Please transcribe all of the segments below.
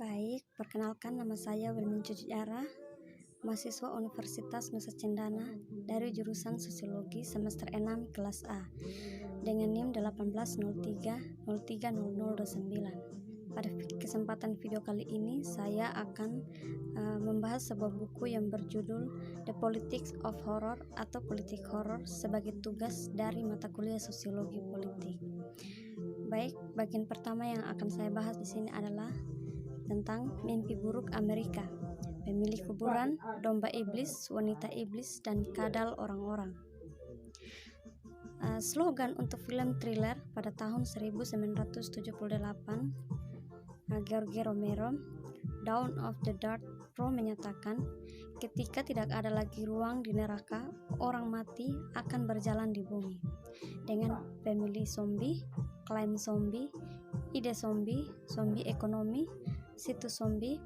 Baik, perkenalkan nama saya Wilmin Cuciara, mahasiswa Universitas Nusa Cendana dari jurusan Sosiologi semester 6 kelas A dengan NIM 1803030029. Pada kesempatan video kali ini saya akan membahas sebuah buku yang berjudul The Politics of Horror atau Politik Horor sebagai tugas dari mata kuliah Sosiologi Politik. Baik, bagian pertama yang akan saya bahas di sini adalah tentang mimpi buruk Amerika, pemilik kuburan, domba iblis, wanita iblis, dan kadal orang-orang. Slogan untuk film thriller pada tahun 1978, George Romero, Dawn of the Dark Pro menyatakan, ketika tidak ada lagi ruang di neraka, orang mati akan berjalan di bumi. Dengan pemilih zombie, klaim zombie, ide zombie, zombie ekonomi, situs zombie,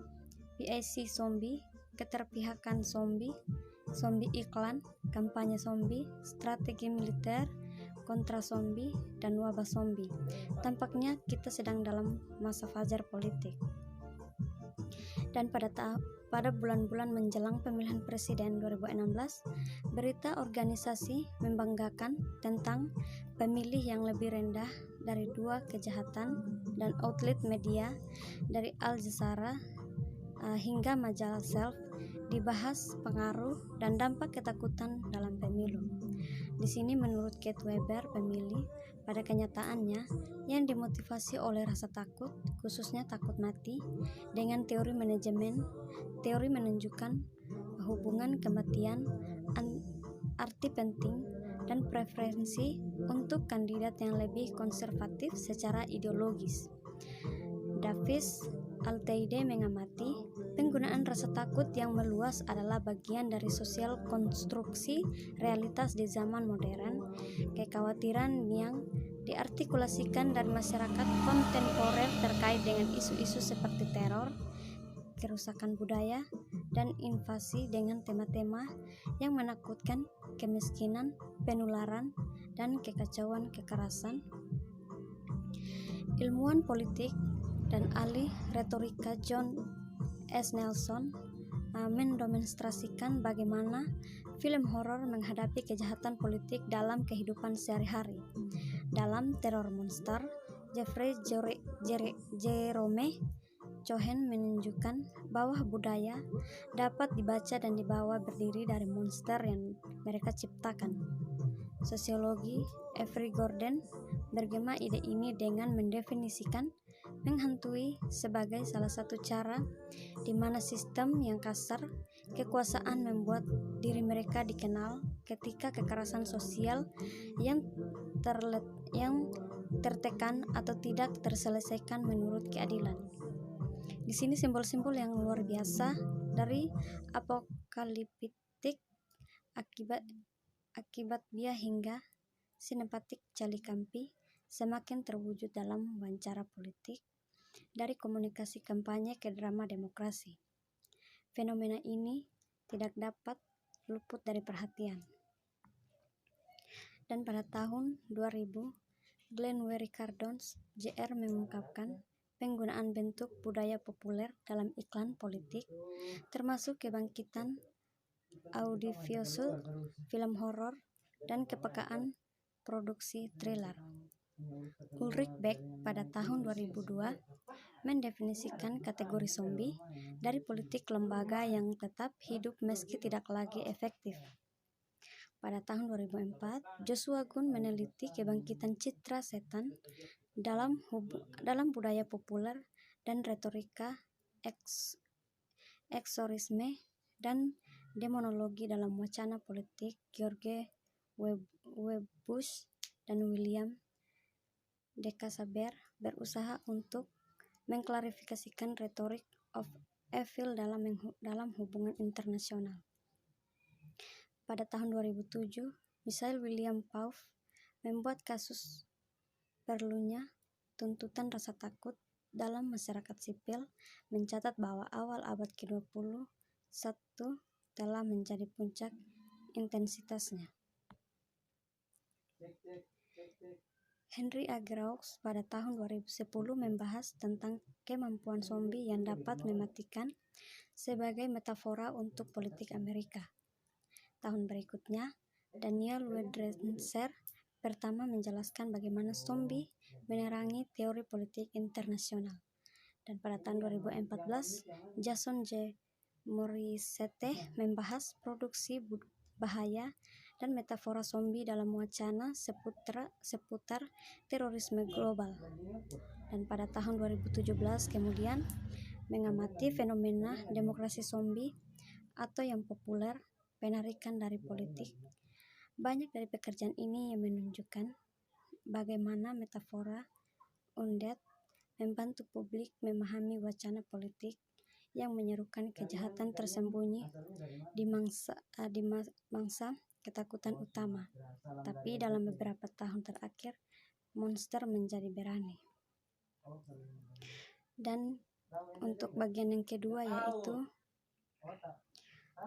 PIC zombie, keterpihakan zombie, zombie iklan, kampanye zombie, strategi militer, kontra zombie, dan wabah zombie. Tampaknya kita sedang dalam masa fajar politik. Dan pada bulan-bulan menjelang pemilihan presiden 2016, berita organisasi membanggakan tentang pemilih yang lebih rendah dari 2 kejahatan, dan outlet media dari Al Jazeera hingga majalah Self dibahas pengaruh dan dampak ketakutan dalam pemilu. Di sini menurut Kate Weber, pemilih pada kenyataannya yang dimotivasi oleh rasa takut, khususnya takut mati, dengan teori manajemen, teori menunjukkan hubungan kematian, arti penting, dan preferensi untuk kandidat yang lebih konservatif secara ideologis. Davis Alteide mengamati, penggunaan rasa takut yang meluas adalah bagian dari sosial konstruksi realitas di zaman modern. Kekhawatiran yang diartikulasikan dari masyarakat kontemporer terkait dengan isu-isu seperti teror, kerusakan budaya, dan invasi dengan tema-tema yang menakutkan, kemiskinan, penularan, dan kekacauan kekerasan. Ilmuwan politik dan ahli retorika John S. Nelson mendemonstrasikan bagaimana film horor menghadapi kejahatan politik dalam kehidupan sehari-hari. Dalam Terror Monster, Jeffrey Jerome Cohen menunjukkan bahwa budaya dapat dibaca dan dibawa berdiri dari monster yang mereka ciptakan. Sosiologi Avery Gordon bergema ide ini dengan mendefinisikan menghantui sebagai salah satu cara di mana sistem yang kasar, kekuasaan membuat diri mereka dikenal ketika kekerasan sosial yang tertekan atau tidak terselesaikan menurut keadilan. Di sini simbol-simbol yang luar biasa dari apokaliptik, akibat dia hingga sinepatik Calikampi semakin terwujud dalam wawancara politik, dari komunikasi kampanye ke drama demokrasi. Fenomena ini tidak dapat luput dari perhatian. Dan pada tahun 2000, Glenn Wery Cardone, Jr. mengungkapkan penggunaan bentuk budaya populer dalam iklan politik, termasuk kebangkitan audiovisual, film horor, dan kepekaan produksi thriller. Ulrich Beck pada tahun 2002 mendefinisikan kategori zombie dari politik lembaga yang tetap hidup meski tidak lagi efektif. Pada tahun 2004, Joshua Gunn meneliti kebangkitan citra setan dalam budaya populer dan retorika eksorisme dan demonologi dalam wacana politik. George W. Bush dan William De Casaber berusaha untuk mengklarifikasikan retorik of evil dalam hubungan internasional. Pada tahun 2007, Michael William Pauff membuat kasus perlunya tuntutan rasa takut dalam masyarakat sipil, mencatat bahwa awal abad ke-21 telah menjadi puncak intensitasnya. Henry A. Groves pada tahun 2010 membahas tentang kemampuan zombie yang dapat mematikan sebagai metafora untuk politik Amerika. Tahun berikutnya, Daniel Wedrenser pertama menjelaskan bagaimana zombie menerangi teori politik internasional. Dan pada tahun 2014, Jason J. Morissette membahas produksi bahaya dan metafora zombie dalam wacana seputar terorisme global. Dan pada tahun 2017 kemudian mengamati fenomena demokrasi zombie atau yang populer penarikan dari politik. Banyak dari pekerjaan ini yang menunjukkan bagaimana metafora undead membantu publik memahami wacana politik yang menyerukan kejahatan tersembunyi di mangsa ketakutan utama. Tapi dalam beberapa tahun terakhir, monster menjadi berani. Dan untuk bagian yang kedua yaitu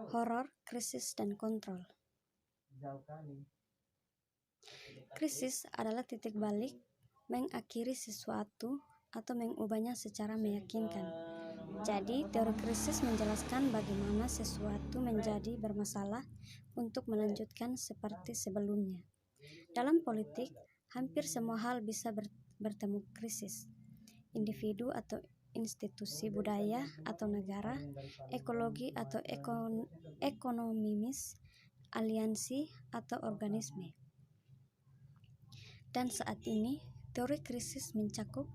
horor, krisis, dan kontrol. Krisis adalah titik balik mengakhiri sesuatu atau mengubahnya secara meyakinkan. Jadi, teori krisis menjelaskan bagaimana sesuatu menjadi bermasalah untuk melanjutkan seperti sebelumnya. Dalam politik, hampir semua hal bisa bertemu krisis. Individu atau institusi, budaya atau negara, ekologi atau ekonomis, aliansi atau organisme. Dan saat ini, teori krisis mencakup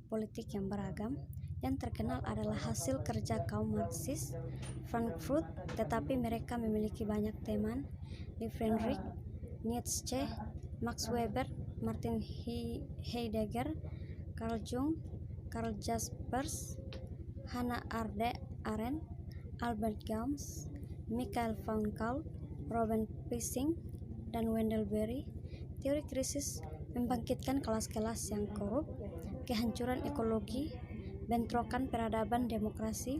politik yang beragam. Yang terkenal adalah hasil kerja kaum Marxis Frankfurt, tetapi mereka memiliki banyak teman di Friedrich Nietzsche, Max Weber, Martin Heidegger, Carl Jung, Karl Jaspers, Hannah Arendt, Albert Camus, Michael Foucault, Robert Pinsky, dan Wendell Berry. Teori krisis membangkitkan kelas-kelas yang korup, kehancuran ekologi, bentrokan peradaban demokrasi,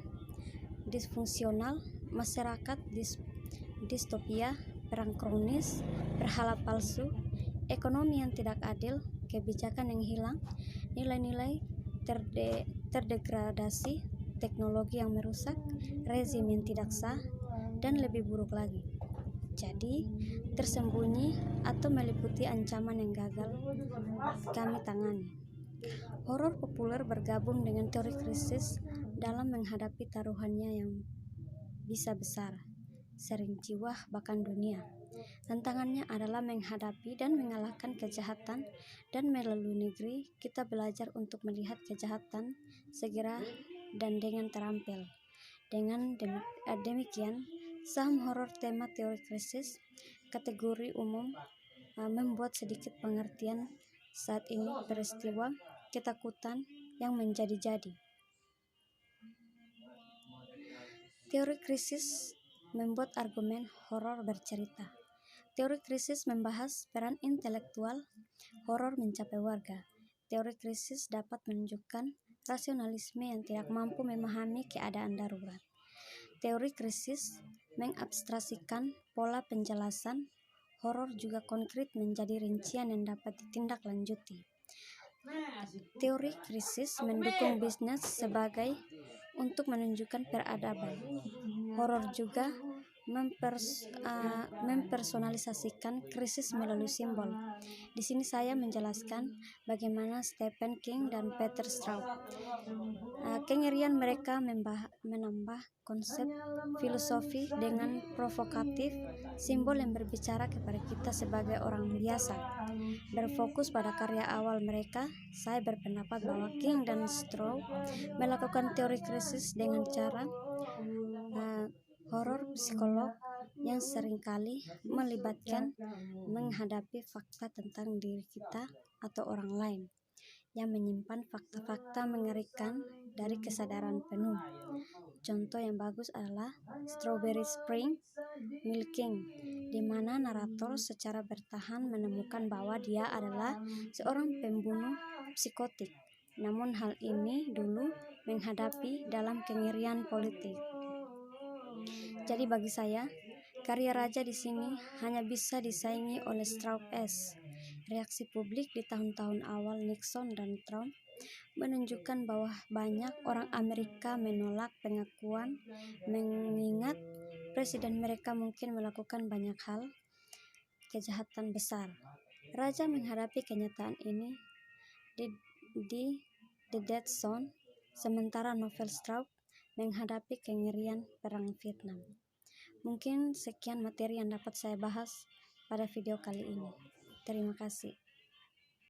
disfungsional, masyarakat distopia, perang kronis, berhala palsu, ekonomi yang tidak adil, kebijakan yang hilang, nilai-nilai terdegradasi, teknologi yang merusak, rezim yang tidak sah, dan lebih buruk lagi. Jadi, tersembunyi atau meliputi ancaman yang gagal kami tangani. Horor populer bergabung dengan teori krisis dalam menghadapi taruhannya yang bisa besar, sering jiwa bahkan dunia. Tantangannya adalah menghadapi dan mengalahkan kejahatan, dan melalui negeri kita belajar untuk melihat kejahatan segera dan dengan terampil. Dengan demikian, saham horor tema teori krisis, kategori umum membuat sedikit pengertian saat ini peristiwa ketakutan yang menjadi-jadi. Teori krisis membuat argumen horor bercerita. Teori krisis membahas peran intelektual horor mencapai warga. Teori krisis dapat menunjukkan rasionalisme yang tidak mampu memahami keadaan darurat. Teori krisis mengabstraksikan pola penjelasan. Horor juga konkret menjadi rincian yang dapat ditindaklanjuti. Teori krisis mendukung bisnis sebagai untuk menunjukkan peradaban. Horor juga mempersonalisasikan krisis melalui simbol. Di sini saya menjelaskan bagaimana Stephen King dan Peter Straub. Kengerian mereka menambah konsep filosofi dengan provokatif, simbol yang berbicara kepada kita sebagai orang biasa. Berfokus pada karya awal mereka, saya berpendapat bahwa King dan Straub melakukan teori krisis dengan cara horor psikolog yang seringkali melibatkan menghadapi fakta tentang diri kita atau orang lain yang menyimpan fakta-fakta mengerikan dari kesadaran penuh. Contoh yang bagus adalah Strawberry Spring Milking, di mana narator secara bertahan menemukan bahwa dia adalah seorang pembunuh psikotik. Namun hal ini dulu menghadapi dalam kengerian politik. Jadi bagi saya, karya raja di sini hanya bisa disaingi oleh Straub S. Reaksi publik di tahun-tahun awal Nixon dan Trump menunjukkan bahwa banyak orang Amerika menolak pengakuan, mengingat presiden mereka mungkin melakukan banyak hal kejahatan besar. Raja menghadapi kenyataan ini di The Dead Zone, sementara Novel Straub menghadapi kengerian perang Vietnam. Mungkin sekian materi yang dapat saya bahas pada video kali ini. Terima kasih.